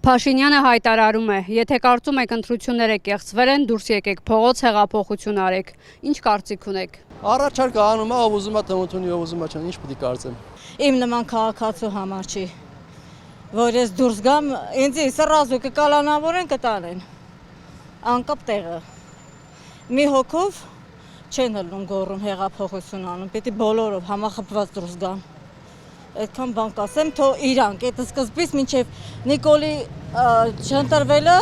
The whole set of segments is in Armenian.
Փաշինյանը հայտարարում է, եթե կարծում եք ընտրությունները կեղծվել են, դուրս եկեք փողոց հեղափոխություն արեք։ Ինչ կարծիք ունեք։ Առաջարկ անում է, ով ուզում է տմությունի, ով ուզում է չան, ինչ պետք է կարծեմ։ Իմ նման քաղաքացու համար չի, որ ես դուրս գամ, ինձ սրազու կկալանավորեն կտանեն, անկապ տեղը։ Մի հոգով չեն հլնում գոռում հեղափոխություն անում, պետք է բոլորով համախմբված դուրս գան։ Այդքան բան կասեմ, թո իրանք, այդ սկզբից մինչև Նիկոլի չընտրվելը,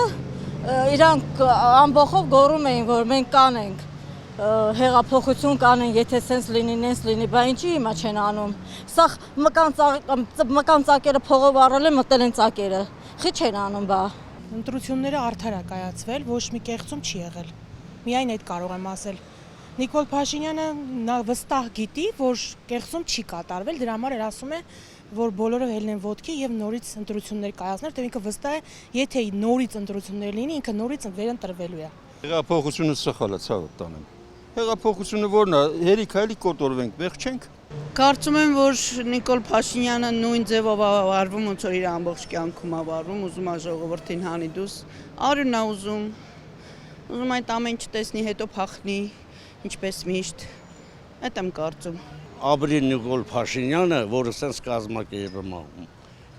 իրանք ամբողջով գոռում էին, որ մենք կանենք, հեղափոխություն կանեն, եթե սենց լինի, նենց լինի, բա ինչի հիմա չեն անում։ Սա մկան ծակերը փողով առել են, մտել են ծակերը, խի չեն անում բա։ Ընտրությունները արդար է կայացվել, ոչ մի կեղծում չի եղել, միայն այդ կարող եմ ասել։ Նիկոլ Փաշինյանը վստահ գիտի, որ կեղծում չի կատարվել, դրա համար ասում է, որ բոլորը ելնեն ոտքի եւ նորից ընտրություններ կայացնել, թե ինքը վստահ է, եթե նորից ընտրություններ լինի, ինքը նորից վերընտրվելու է։ Հեղափոխությունը սխալ է, ցավը տանեմ։ Հեղափոխությունը որն է, հերիք կոտորվենք, վեղ չենք։ Կարծում եմ, որ Նիկոլ Փաշինյանը նույն ձևով վարվում, ոնց որ իր ամբողջ կյանքում է վարվում, ուզում է ժողովրդին հանի դուս, արյունն է ուզում այդ ամեն չտեսնի, հետո փախնի, ինչպես միշտ, այդ եմ կարծում։ Ապրի Նիկոլ Փաշինյանը, որը սենց կազմակերպում է,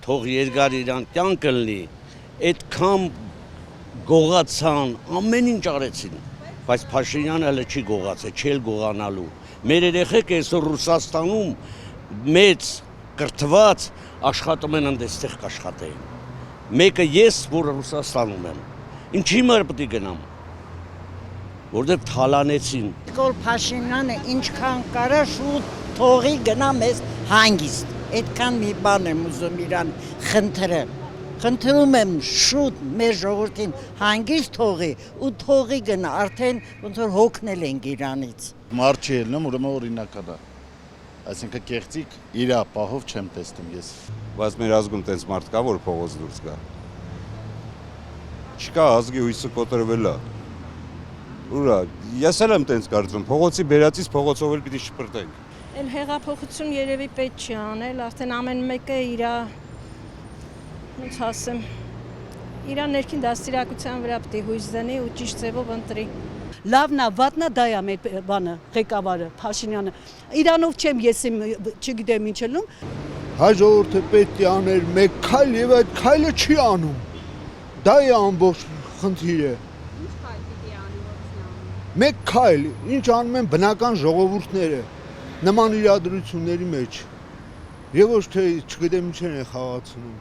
թող երկար իրան կյանքը լինի, այդքան գողացան, ամեն ինչ արեցին, բայց Փաշինյանը հələ չի գողացել, չի գողանալու։ Մեր երեխեք այսօր Ռուսաստանում մեծ կրթված աշխատում են այնտեղ կաշխատեն։ Մեկը ես, որ Ռուսաստանում եմ, ինչի մար պետք է գնամ, որտեղ թալանեցին։ Նիկոլ Փաշինյանը ինչքան կարա շուտ թողի գնա մեզ հանգիստ, այդքան մի բան եմ ուզում իրան խնդրում եմ շուտ մեր ժողովրդին հանգիստ թողի ու թողի գնա, արդեն ոնց որ հոգնել ենք իրանից։ Մարդ չի ելնում, ուրեմն օրինակա դա, այսինքն կեղծիկ իրա պահով չեմ տեսնում ես։ Բայց մեր ազգում տենց մարդ կա, որ փողոց դուրս գա։ Չկա, ազգի հույսը կոտրվել է։ Ուրա, ես էլ եմ տենց կարծում, փողոցի բերածից փողոցով էլ պիտի շպրտենք։ Էլ հեղափոխություն երևի պետք չի անել, արդեն ամեն մեկը իրա, ոնց ասեմ, իրա ներքին դաստիարակության վրա պետք է հույս դնի ու ճիշտ ձևով ընտրի։ Լավն է, վատն է, դա է մեր բանը, ղեկավարը, Փաշինյանը։ Իրանով չեմ ես չգիտեմ ինչ ելնում։ Հայ ժողովուրդը պետք է աներ մեկ քայլ եւ այդ քայլը չի անում։ Դա է ամբողջ խնդիրը։ Մեկ քայլ, ինչ անում են բնական ժողովուրդները նման իրադրությունների մեջ։ Եվ ոչ թե չգիտեմ ինչ են խաղացնում։